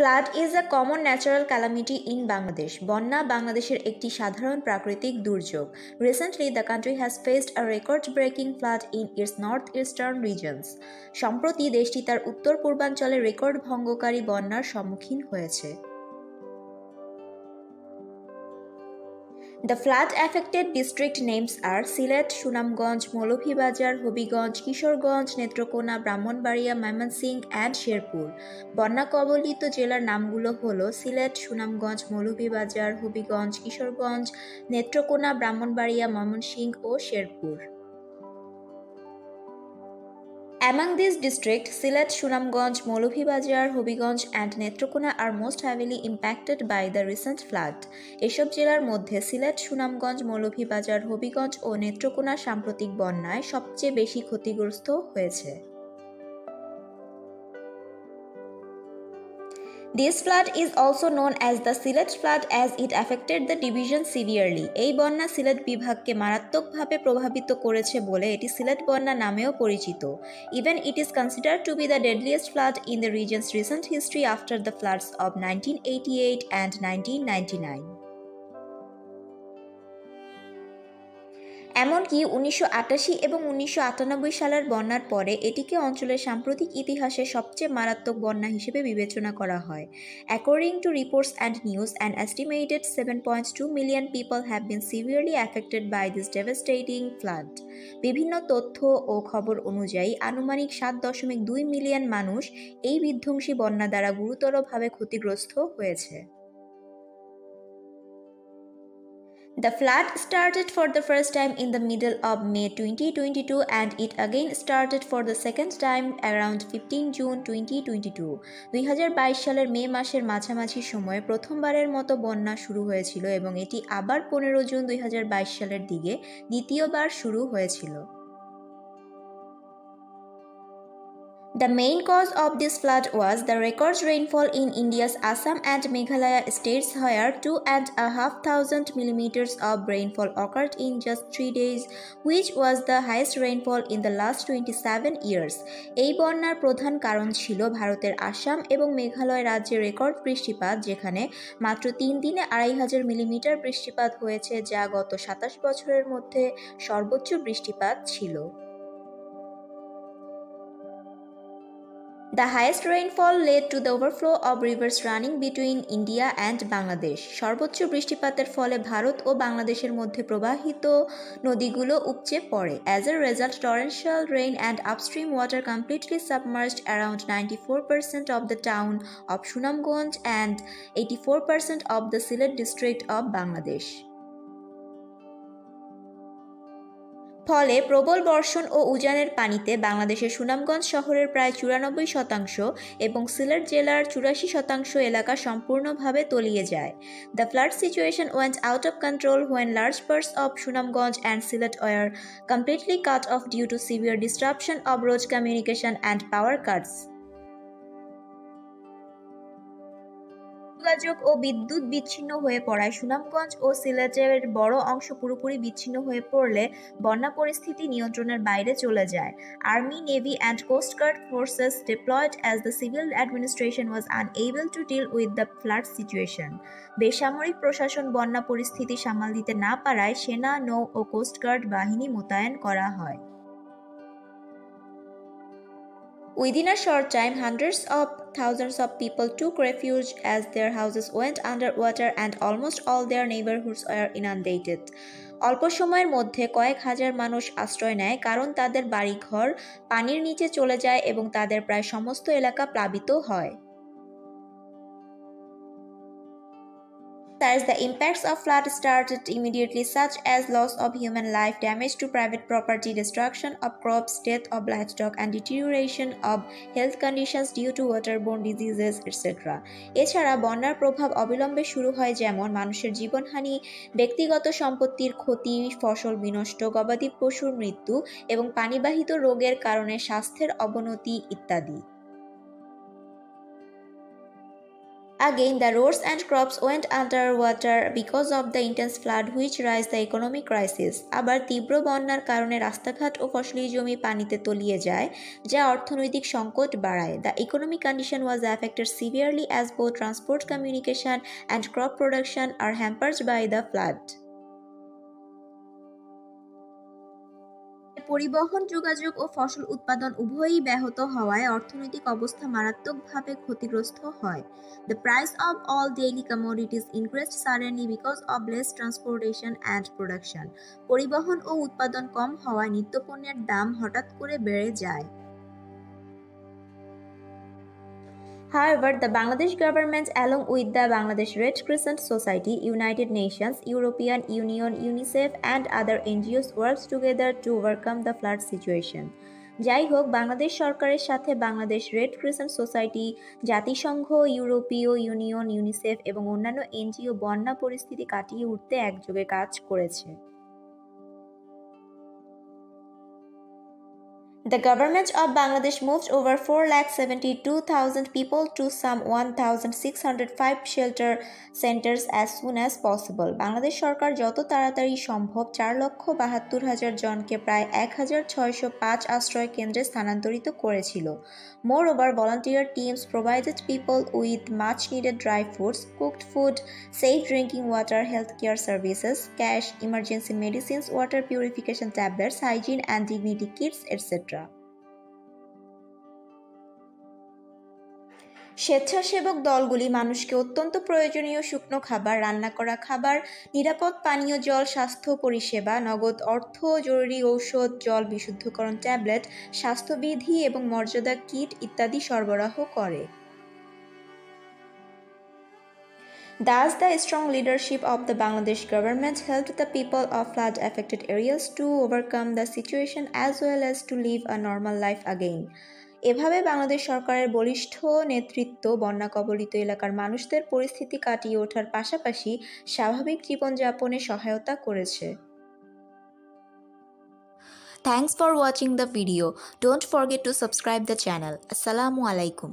Flood is a common natural calamity in Bangladesh. বন্যা বাংলাদেশের একটি সাধারণ প্রাকৃতিক দুর্যোগ. Recently, the country has faced a record-breaking flood in its northeastern regions. সম্প্রতি দেশটি তার উত্তর-পূর্বাঞ্চলে রেকর্ড ভঙ্গকারী বন্যার সম্মুখীন হয়েছে. The flood-affected district names are Sylhet, Sunamganj, Moulabhibazar, Hobiganj, Kishoreganj, Netrokona, Brahmanbaria, Mymensingh and Sherpur. বন্যা কবলিত জেলার নামগুলো হলো সিলেট, সুনামগঞ্জ, মৌলভীবাজার, হবিগঞ্জ, কিশোরগঞ্জ, নেত্রকোনা, ব্রাহ্মণবাড়িয়া, ময়মনসিংহ ও Sherpur. Among these districts, Sylhet, Sunamganj, Moulabhibazar, Hobiganj and Netrokona are most heavily impacted by the recent flood. এসব জেলার মধ্যে সিলেট, সুনামগঞ্জ, মৌলভীবাজার, হবিগঞ্জ ও নেত্রকোনা সাম্প্রতিক বন্যায় সবচেয়ে বেশি ক্ষতিগ্রস্ত হয়েছে. This flood is also known as the Sylhet Flood as it affected the division severely. এই বন্যা সিলেট বিভাগকে মারাত্মকভাবে প্রভাবিত করেছে বলে এটি সিলেট বন্যা নামেও পরিচিত. Even it is considered to be the deadliest flood in the region's recent history after the floods of 1988 and 1999. এমনকি 1988 এবং 1998 সালের বন্যার পরে এটিকে অঞ্চলের সাম্প্রতিক ইতিহাসে সবচেয়ে মারাত্মক বন্যা হিসেবে বিবেচনা করা হয়. According to reports and news, an estimated 7.2 million people have been severely affected by this devastating flood. বিভিন্ন তথ্য ও খবর অনুযায়ী আনুমানিক 7.2 মিলিয়ন মানুষ এই বিধ্বংসী বন্যা দ্বারা গুরুতরভাবে ক্ষতিগ্রস্ত হয়েছে. The flood started for the first time in the middle of May 2022 and it again started for the second time around 15 June 2022. 2022 সালের মে মাসের মাঝামাঝি সময়ে প্রথমবারের মতো বন্যা শুরু হয়েছিল এবং এটি আবার 15 জুন 2022 সালের দিকে দ্বিতীয়বার শুরু হয়েছিল. The main cause of this flood was the record rainfall in India's Assam and Meghalaya states where 2,500 millimeters of rainfall occurred in just 3 days, which was the highest rainfall in the last 27 years. এই বন্যার প্রধান কারণ ছিল ভারতের আসাম এবং মেঘালয় রাজ্যে record বৃষ্টিপাত, যেখানে মাত্র 3 দিনে 2,500 মিলিমিটার বৃষ্টিপাত হয়েছে, যা গত 27 বছরের মধ্যে সর্বোচ্চ বৃষ্টিপাত ছিল. The highest rainfall led to the overflow of rivers running between India and Bangladesh. সর্বোচ্চ বৃষ্টিপাতের ফলে ভারত ও বাংলাদেশের মধ্যে প্রবাহিত নদীগুলো উপচে পড়ে. As a result, torrential rain and upstream water completely submerged around 94% of the town of Sunamganj and 84% of the Sylhet district of Bangladesh. ফলে প্রবল বর্ষণ ও উজানের পানিতে বাংলাদেশের সুনামগঞ্জ শহরের প্রায় 94% এবং সিলেট জেলার 84% এলাকা সম্পূর্ণভাবে তলিয়ে যায়. The flood situation went out of control when large parts of Sunamganj and Sylhet were completely cut off due to severe disruption of road communication and power cuts. যোগাযোগ ও বিদ্যুৎ বিচ্ছিন্ন হয়ে পড়ায় সুনামগঞ্জ ও সিলেটের বড় অংশ পুরোপুরি বিচ্ছিন্ন হয়ে পড়লে বন্যা পরিস্থিতি নিয়ন্ত্রণের বাইরে চলে যায়. Army, navy and coast guard forces deployed as the civil administration was unable to deal with the flood situation. বেসামরিক প্রশাসন বন্যা পরিস্থিতি সামাল দিতে না পারায় সেনা, নৌ ও কোস্ট গার্ড বাহিনী মোতায়েন করা হয়. Within a short time, hundreds of thousands of people took refuge as their houses went underwater and almost all their neighborhoods were inundated. অল্প সময়ের মধ্যে কয়েক হাজার মানুষ আশ্রয় নেয় কারণ তাদের বাড়িঘর পানির নিচে চলে যায় এবং তাদের প্রায় সমস্ত এলাকা প্লাবিত হয়. As the impacts of flood started immediately, such as loss of human life, damage to private property, destruction of crops, death of livestock, and deterioration of health conditions due to waterborne diseases, etc. এছাড়া বন্যার প্রভাব অবিলম্বে শুরু হয়, যেমন মানুষের জীবনহানি, ব্যক্তিগত সম্পত্তির ক্ষতি, ফসল বিনষ্ট, গবাদি পশুর মৃত্যু এবং পানিবাহিত রোগের কারণে স্বাস্থ্যের অবনতি ইত্যাদি. Again, the roads and crops went underwater because of the intense flood which raised the economic crisis. আবার তীব্র বন্যার কারণে রাস্তাঘাট ও ফসলি জমি পানিতে তলিয়ে যায়, যা অর্থনৈতিক সংকট বাড়ায়। The economic condition was affected severely as both transport, communication, and crop production are hampered by the flood. পরিবহন, যোগাযোগ ও ফসল উৎপাদন উভয়ই ব্যাহত হওয়ায় অর্থনৈতিক অবস্থা মারাত্মকভাবে ক্ষতিগ্রস্ত হয়। The price of all daily commodities increased suddenly because of less transportation and production. পরিবহন ও উৎপাদন কম হওয়ায় নিত্যপণ্যের দাম হঠাৎ করে বেড়ে যায়। However, the Bangladesh government, along with the Bangladesh Red Crescent Society, United Nations, European Union, UNICEF, and other NGOs worked together to overcome the flood situation. যাই হোক, বাংলাদেশ সরকারের সাথে বাংলাদেশ রেড ক্রিসেন্ট সোসাইটি, জাতিসংঘ, ইউরোপীয় ইউনিয়ন, ইউনিসেফ এবং অন্যান্য NGO বন্যা পরিস্থিতি কাটিয়ে উঠতে একযোগে কাজ করেছে। The government of Bangladesh moved over 4,72,000 people to some 1,605 shelter centers as soon as possible. Bangladesh সরকার যত তাড়াতাড়ি সম্ভব 4,72,000 জনকে প্রায় 1,605 আশ্রয় কেন্দ্রে স্থানান্তরিত করেছিল। Moreover, volunteer teams provided people with much needed dry foods, cooked food, safe drinking water, healthcare services, cash, emergency medicines, water purification tablets, hygiene and dignity kits, etc. স্বেচ্ছাসেবক দলগুলি মানুষকে অত্যন্ত প্রয়োজনীয় শুকনো খাবার, রান্না করা খাবার, নিরাপদ পানীয় জল, স্বাস্থ্য পরিষেবা, নগদ অর্থ, জরুরি ঔষধ, জল বিশুদ্ধকরণ ট্যাবলেট, স্বাস্থ্যবিধি এবং মর্যাদা কিট ইত্যাদি সরবরাহ করে। Thus, the strong leadership of the Bangladesh government helped the people of flood-affected areas to overcome the situation as well as to live a normal life again. এভাবে বাংলাদেশ সরকারের বলিষ্ঠ নেতৃত্ব বন্যা কবলিত এলাকার মানুষদের পরিস্থিতি কাটিয়ে ওঠার পাশাপাশি স্বাভাবিক জীবনযাপনে সহায়তা করেছে। Thanks for watching the video. Don't forget to subscribe the channel. Assalamu alaikum.